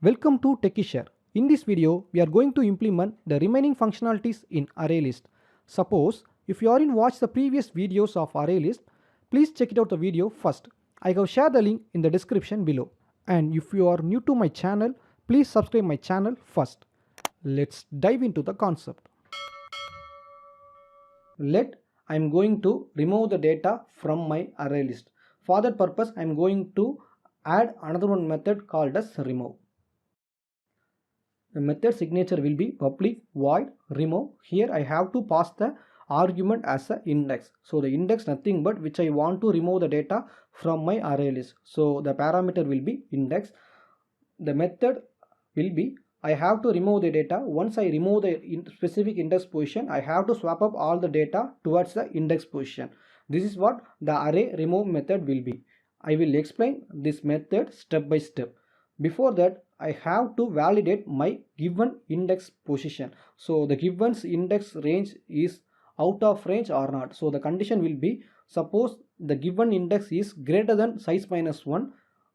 Welcome to TechieShare. In this video, we are going to implement the remaining functionalities in ArrayList. Suppose if you already watched the previous videos of ArrayList, please check it out the video first. I have shared the link in the description below. And if you are new to my channel, please subscribe my channel first. Let's dive into the concept. I am going to remove the data from my ArrayList. For that purpose, I am going to add another one method called as remove. The method signature will be public void remove. Here I have to pass the argument as an index. So the index nothing but which I want to remove the data from my array list. So the parameter will be index. The method will be I have to remove the data. Once I remove the specific index position, I have to swap up all the data towards the index position. This is what the array remove method will be. I will explain this method step by step. Before that, I have to validate my given index position. So the given index range is out of range or not. So the condition will be, suppose the given index is greater than size minus 1,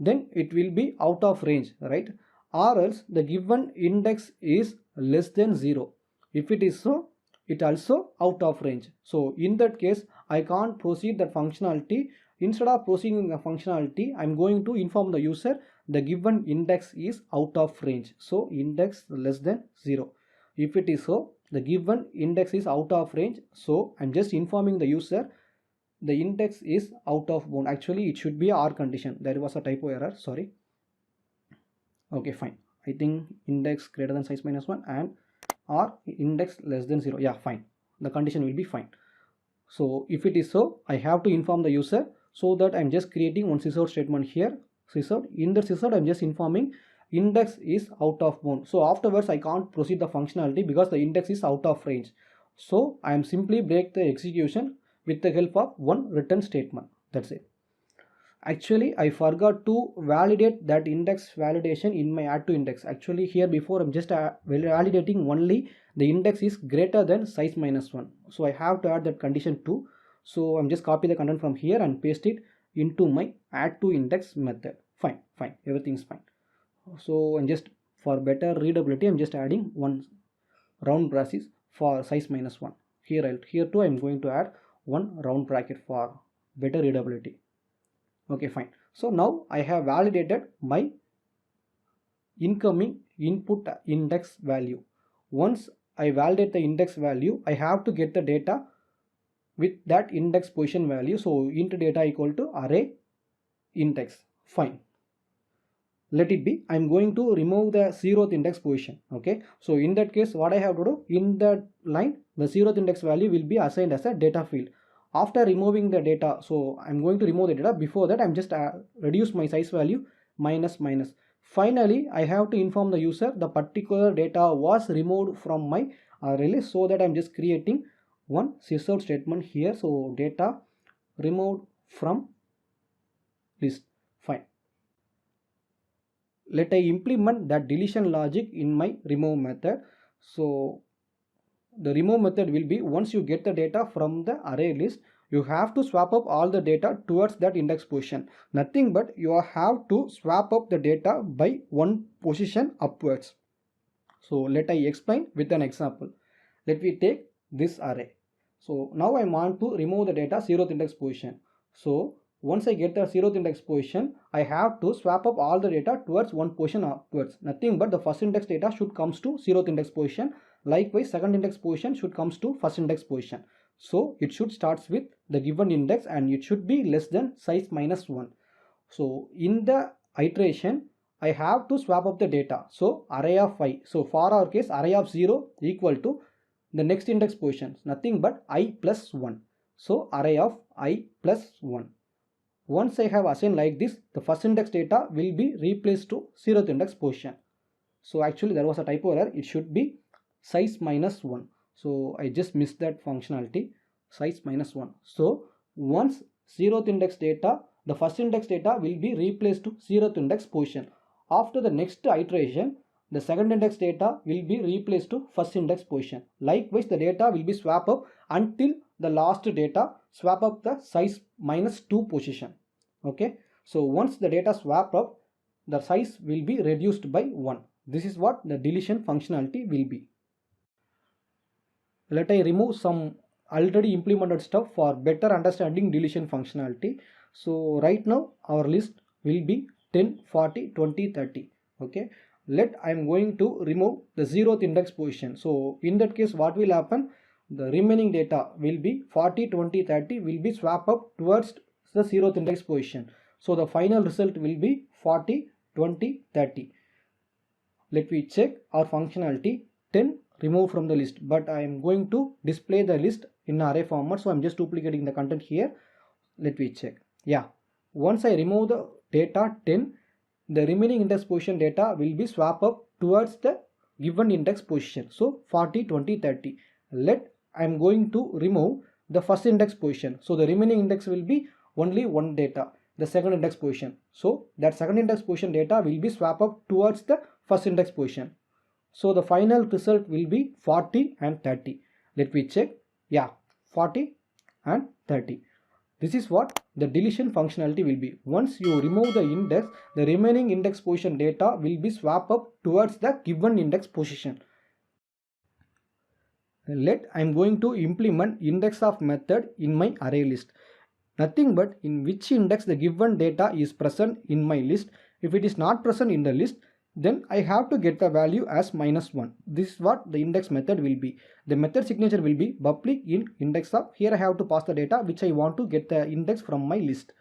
then it will be out of range, right? Or else the given index is less than 0. If it is so, it also out of range. So in that case, I can't proceed that functionality. Instead of proceeding the functionality, I'm going to inform the user the given index is out of range. So index less than 0. If it is so, the given index is out of range. So I'm just informing the user the index is out of bound. Actually, it should be R condition. There was a typo error. Sorry. Okay, fine. I think index greater than size minus 1 and or index less than 0. Yeah, fine. The condition will be fine. So if it is so, I have to inform the user, so that I'm just creating one sysout statement here. Sysout. In the sysout, I'm just informing index is out of bound. So afterwards, I can't proceed the functionality because the index is out of range. So I am simply break the execution with the help of one return statement. That's it. Actually, I forgot to validate that index validation in my add to index. Actually, here before I'm just validating only the index is greater than size minus 1. So I have to add that condition too. So I'm just copy the content from here and paste it into my add to index method. Fine, everything is fine. So I'm just, for better readability, I'm just adding one round braces for size minus 1. Here too I'm going to add one round bracket for better readability. Okay, fine. So now I have validated my incoming input index value. Once I validate the index value, I have to get the data with that index position value. So int data equal to array index. Fine. Let it be. I'm going to remove the 0th index position. Okay. So in that case, what I have to do, in that line, the 0th index value will be assigned as a data field. After removing the data, so I'm going to remove the data. Before that, I'm just reduce my size value minus. Finally, I have to inform the user the particular data was removed from my array list, so that I'm just creating one sysout statement here. So data removed from list. Fine. Let I implement that deletion logic in my remove method. So the remove method will be, once you get the data from the array list, you have to swap up all the data towards that index position. Nothing but you have to swap up the data by one position upwards. So let I explain with an example. Let me take this array. So now I want to remove the data 0th index position. So once I get the 0th index position, I have to swap up all the data towards one position upwards. Nothing but the first index data should comes to 0th index position. Likewise, second index position should comes to first index position. So it should starts with the given index and it should be less than size minus 1. So in the iteration, I have to swap up the data. So array of I. So for our case, array of 0 equal to the next index position, nothing but I plus 1. So array of I plus 1. Once I have assigned like this, the first index data will be replaced to 0th index position. So actually there was a typo error. It should be size minus 1. So I just missed that functionality, size minus 1. So once 0th index data, the first index data will be replaced to 0th index position. After the next iteration, the second index data will be replaced to first index position. Likewise, the data will be swapped up until the last data swap up the size minus 2 position. Okay. So once the data swap up, the size will be reduced by 1. This is what the deletion functionality will be. Let I remove some already implemented stuff for better understanding deletion functionality. So right now our list will be 10, 40, 20, 30. Okay. I'm going to remove the 0th index position. So in that case, what will happen? The remaining data will be 40, 20, 30 will be swapped up towards the 0th index position. So the final result will be 40, 20, 30. Let me check our functionality. 10 remove from the list, but I am going to display the list in array format, so I'm just duplicating the content here. Let me check. Yeah, once I remove the data 10, the remaining index position data will be swapped up towards the given index position. So 40, 20, 30. I'm going to remove the first index position, so the remaining index will be only one data, the second index position. So that second index position data will be swapped up towards the first index position. So the final result will be 40 and 30. Let me check. Yeah, 40 and 30. This is what the deletion functionality will be. Once you remove the index, the remaining index position data will be swapped up towards the given index position. I'm going to implement index of method in my array list. Nothing but in which index the given data is present in my list. If it is not present in the list, then I have to get the value as -1. This is what the index method will be. The method signature will be public in index of. Here I have to pass the data which I want to get the index from my list.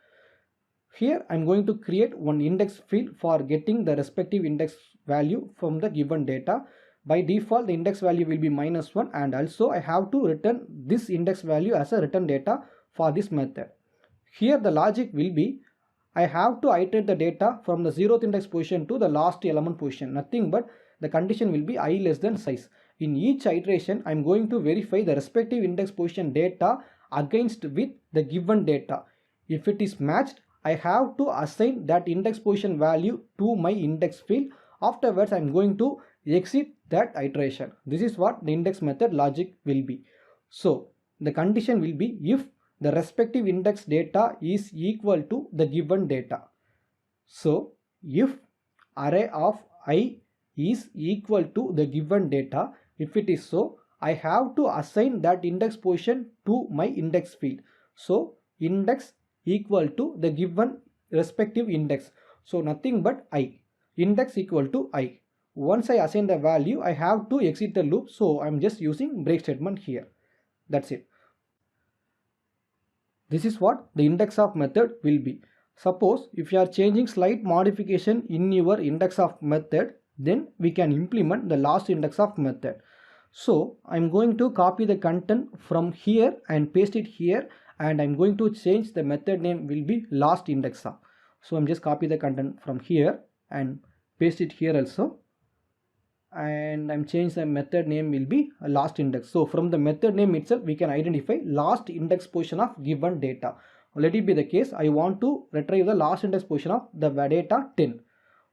Here I am going to create one index field for getting the respective index value from the given data. By default, the index value will be -1, and also I have to return this index value as a return data for this method. Here the logic will be, I have to iterate the data from the 0th index position to the last element position. Nothing but the condition will be I less than size. In each iteration, I am going to verify the respective index position data against with the given data. If it is matched, I have to assign that index position value to my index field. Afterwards, I am going to exit that iteration. This is what the index method logic will be. So the condition will be if the respective index data is equal to the given data. So if array of I is equal to the given data, if it is so, I have to assign that index position to my index field. So index equal to the given respective index. So nothing but I. Index equal to I. Once I assign the value, I have to exit the loop. So I'm just using break statement here. That's it. This is what the index of method will be. Suppose if you are changing slight modification in your index of method, then we can implement the last index of method. So I'm going to copy the content from here and paste it here, and I'm going to change the method name will be last index of. So I'm just copy the content from here and paste it here also, and I'm changing the method name will be last index. So from the method name itself, we can identify last index position of given data. Let it be the case, I want to retrieve the last index position of the data 10.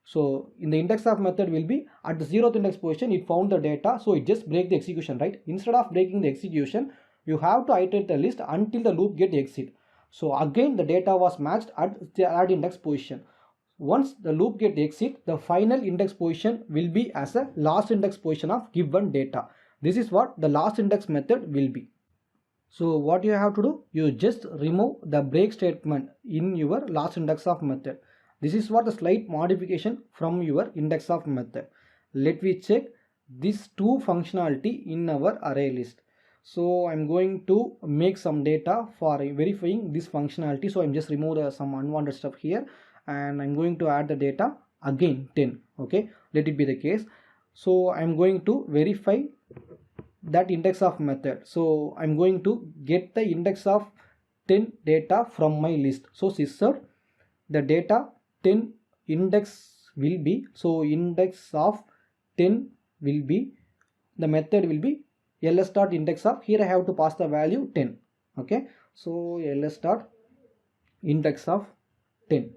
So in the index of method will be at the 0th index position, it found the data, so it just break the execution, right? Instead of breaking the execution, you have to iterate the list until the loop get exit. So again the data was matched at the add index position. Once the loop get exit, the final index position will be as a last index position of given data. This is what the last index method will be. So what you have to do, you just remove the break statement in your last index of method. This is what the slight modification from your index of method. Let me check these two functionality in our array list. So I'm going to make some data for verifying this functionality. So I'm just remove some unwanted stuff here, and I'm going to add the data again 10. Okay, let it be the case. So I'm going to verify that index of method. So I'm going to get the index of 10 data from my list. So sysert the data 10 index will be, so index of 10 will be, the method will be ls dot index of, here I have to pass the value 10. Okay, so ls dot index of 10.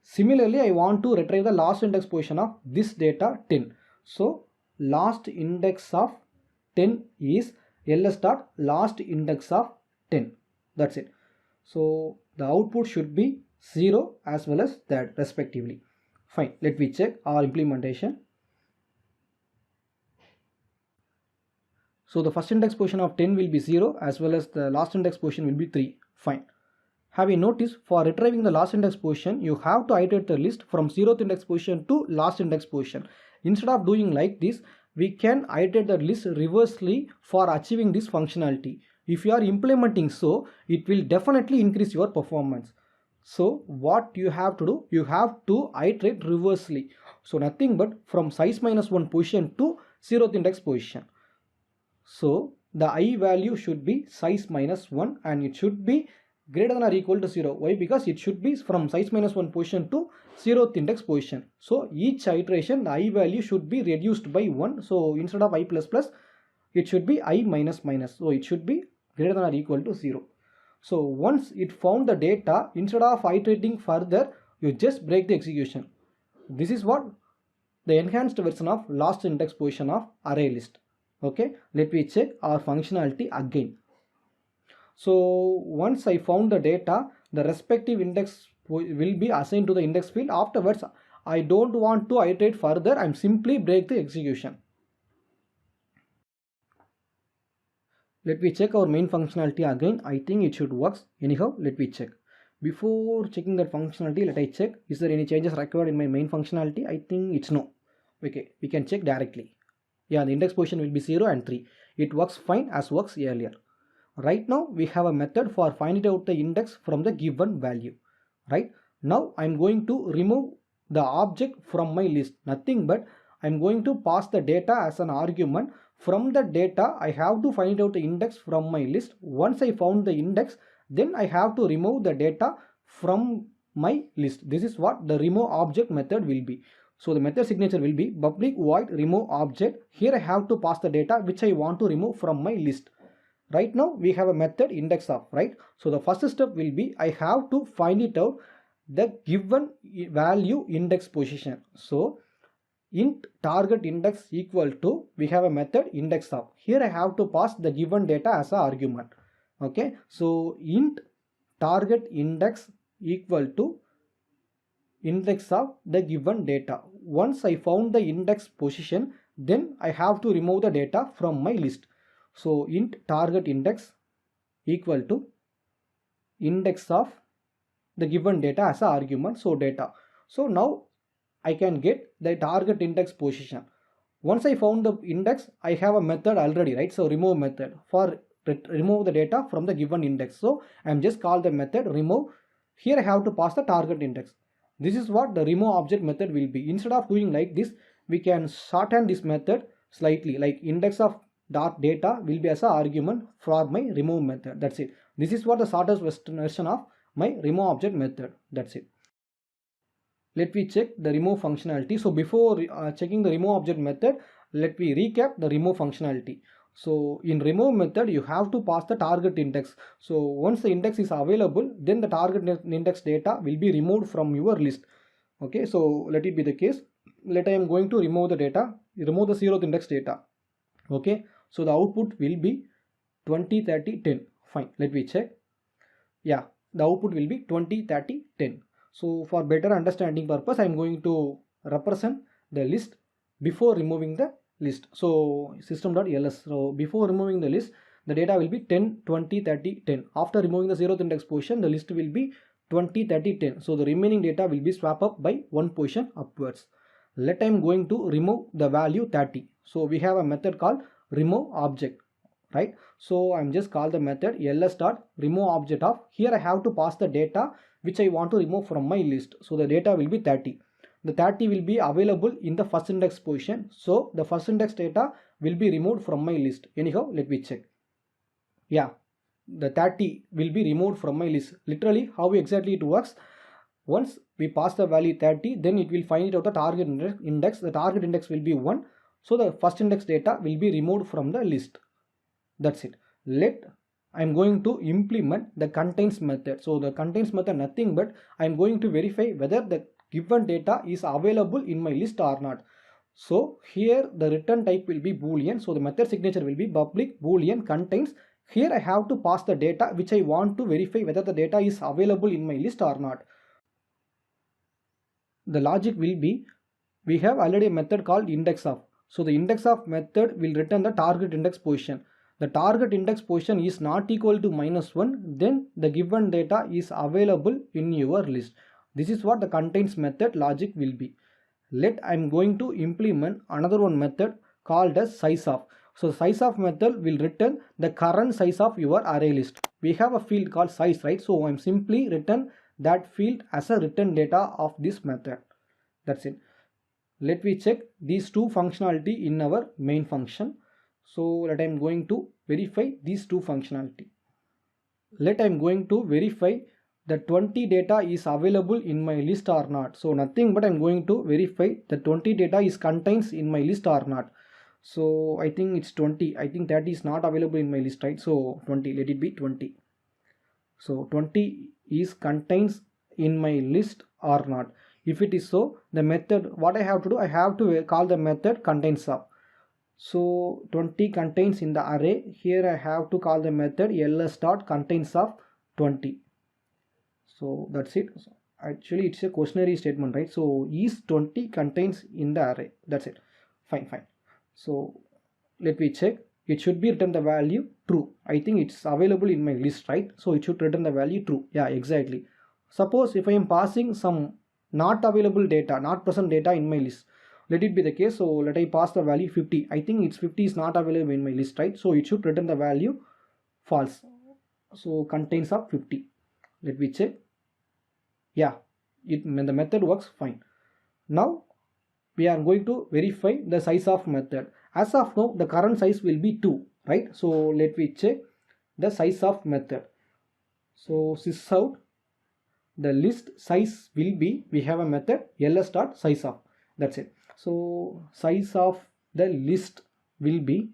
Similarly, I want to retrieve the last index position of this data 10. So last index of 10 is ls dot last index of 10. That's it. So the output should be 0 as well as that respectively. Fine, let me check our implementation. So the first index position of 10 will be 0 as well as the last index position will be 3. Fine. Have you noticed for retrieving the last index position, you have to iterate the list from 0th index position to last index position. Instead of doing like this, we can iterate the list reversely for achieving this functionality. If you are implementing so, it will definitely increase your performance. So what you have to do, you have to iterate reversely. So nothing but from size minus 1 position to 0th index position. So the I value should be size minus 1 and it should be greater than or equal to 0. Why? Because it should be from size minus 1 position to 0th index position. So each iteration the I value should be reduced by 1. So instead of I plus plus, it should be I minus minus. So it should be greater than or equal to 0. So once it found the data, instead of iterating further, you just break the execution. This is what the enhanced version of last index position of array list. Okay, let me check our functionality again. So once I found the data, the respective index will be assigned to the index field. Afterwards, I don't want to iterate further. I'm simply break the execution. Let me check our main functionality again. I think it should work. Anyhow, let me check. Before checking that functionality, let I check. Is there any changes required in my main functionality? I think it's no. Okay, we can check directly. Yeah, the index position will be 0 and 3. It works fine as works earlier. Right now we have a method for finding out the index from the given value. Right now I'm going to remove the object from my list. Nothing but I'm going to pass the data as an argument. From the data I have to find out the index from my list. Once I found the index, then I have to remove the data from my list. This is what the remove object method will be. So the method signature will be public void remove object. Here I have to pass the data which I want to remove from my list. Right now we have a method index of, right? So the first step will be I have to find it out the given value index position. So int target index equal to, we have a method index of. Here I have to pass the given data as an argument. Okay, so int target index equal to index of the given data. Once I found the index position, then I have to remove the data from my list. So int target index equal to index of the given data as an argument. So data. So now I can get the target index position. Once I found the index, I have a method already, right? So remove method for remove the data from the given index. So I'm just call the method remove. Here I have to pass the target index. This is what the remove object method will be. Instead of doing like this, we can shorten this method slightly, like index of dot data will be as an argument for my remove method. That's it. This is what the shortest version of my remove object method. That's it. Let me check the remove functionality. So before checking the remove object method, let me recap the remove functionality. So in remove method, you have to pass the target index. So once the index is available, then the target index data will be removed from your list. Okay, so let it be the case. Let I am going to remove the data, remove the 0th index data. Okay, so the output will be 20, 30, 10. Fine, let me check. Yeah, the output will be 20, 30, 10. So for better understanding purpose, I am going to represent the list before removing the list. So system.ls. So before removing the list, the data will be 10, 20, 30, 10. After removing the 0th index position, the list will be 20, 30, 10. So the remaining data will be swapped up by one position upwards. Let I am going to remove the value 30. So we have a method called remove object, right? So I'm just call the method ls.remove object of. Here I have to pass the data which I want to remove from my list. So the data will be 30. The 30 will be available in the first index position. So the first index data will be removed from my list. Anyhow, let me check. Yeah, the 30 will be removed from my list. Literally, how exactly it works? Once we pass the value 30, then it will find out the target index. The target index will be 1. So the first index data will be removed from the list. That's it. I'm going to implement the contains method. So the contains method nothing but I'm going to verify whether the given data is available in my list or not. So here the return type will be boolean. So the method signature will be public boolean contains. Here I have to pass the data which I want to verify whether the data is available in my list or not. the logic will be, we have already a method called index of. So the index of method will return the target index position. The target index position is not equal to -1, then the given data is available in your list. This is what the contains method logic will be. Let I am going to implement another one method called as size of. So size of method will return the current size of your array list. We have a field called size, right? So I am simply return that field as a return data of this method. That's it. Let me check these two functionality in our main function. So let I am going to verify these two functionality. Let I am going to verify the 20 data is available in my list or not. So nothing but I am going to verify the 20 data is contains in my list or not. So I think it's 20. I think that is not available in my list, right? So 20, let it be 20. So 20 is contains in my list or not. If it is so, the method, what I have to do, I have to call the method contains of. So 20 contains in the array. Here I have to call the method ls.contains of 20. So that's it. So actually it's a questionary statement, right? So is 20 contains in the array. That's it. Fine. So let me check. It should be written the value true. I think it's available in my list, right? So it should return the value true. Yeah, exactly. Suppose if I am passing some not available data, not present data in my list, let it be the case. So let I pass the value 50. I think it's 50 is not available in my list, right? So it should return the value false. So contains of 50. Let me check. Yeah, the method works fine. Now we are going to verify the size of method. As of now, the current size will be 2, right? So let me check the size of method. So sys out the list size will be, we have a method ls.size of. That's it. So size of the list will be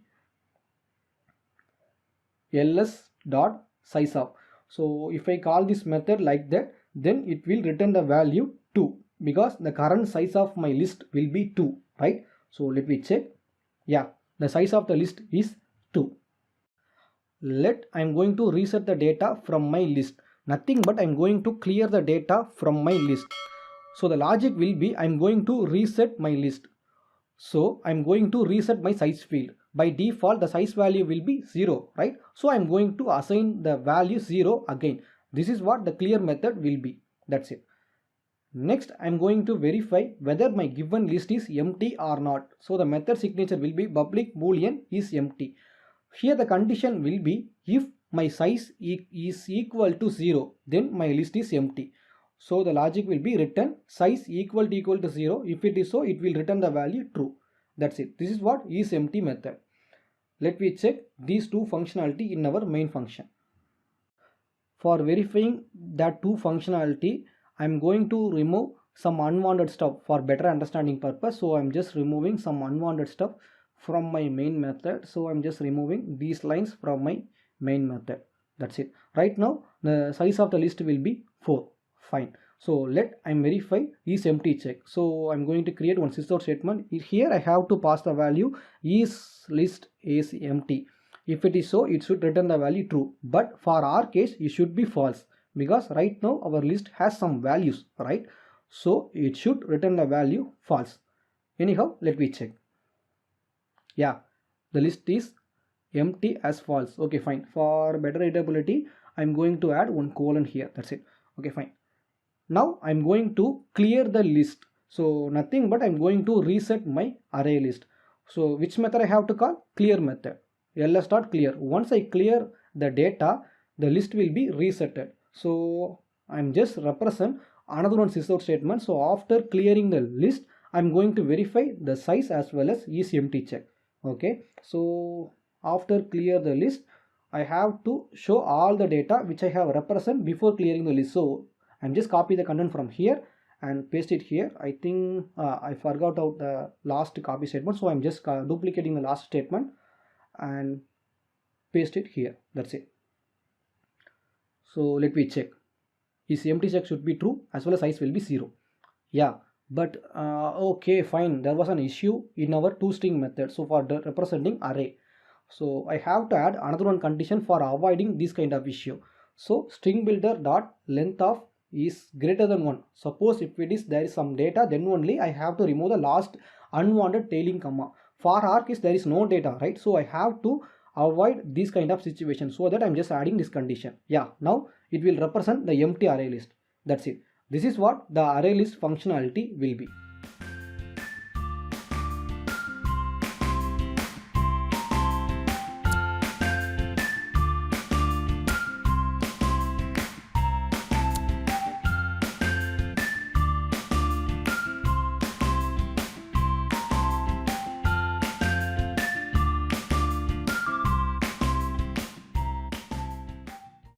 ls.size of. So if I call this method like that, then it will return the value 2 because the current size of my list will be 2, right? So let me check. Yeah, the size of the list is 2. Let I am going to reset the data from my list. Nothing but I am going to clear the data from my list. So the logic will be, I am going to reset my list. So I am going to reset my size field. By default, the size value will be 0, right? So I am going to assign the value 0 again. This is what the clear method will be. That's it. Next, I am going to verify whether my given list is empty or not. So the method signature will be public boolean is empty. Here the condition will be, if my size is equal to 0, then my list is empty. So the logic will be return size equal to 0. If it is so, it will return the value true. That's it. This is what is empty method. Let me check these two functionality in our main function. For verifying that two functionality, I am going to remove some unwanted stuff for better understanding purpose. So I am just removing some unwanted stuff from my main method. So I am just removing these lines from my main method. That's it. Right now the size of the list will be 4. Fine. So let I verify is empty check. So I'm going to create one sysout statement. Here I have to pass the value is list is empty. If it is so, it should return the value true. But for our case, it should be false because right now our list has some values, right? So it should return the value false. Anyhow, let me check. Yeah, the list is empty as false. Okay, fine. For better readability, I'm going to add one colon here. That's it. Okay, fine. Now I'm going to clear the list. So nothing but I'm going to reset my array list. So which method I have to call? Clear method. ls.clear. Once I clear the data, the list will be resetted. So I'm just represent another one sysout statement. So after clearing the list, I'm going to verify the size as well as is empty check. Okay. So after clear the list, I have to show all the data which I have represent before clearing the list. So I'm just copy the content from here and paste it here. I think I forgot out the last copy statement. So I'm just duplicating the last statement and paste it here. That's it. So let me check. Is empty check should be true as well as size will be 0. Yeah, but okay, fine. There was an issue in our toString method. So for the representing array, so I have to add another one condition for avoiding this kind of issue. So string builder dot length of is greater than 1. Suppose if it is there is some data, then only I have to remove the last unwanted tailing comma. For arc is there is no data, right? So I have to avoid this kind of situation, so that I'm just adding this condition. Yeah, now it will represent the empty array list. That's it. This is what the array list functionality will be.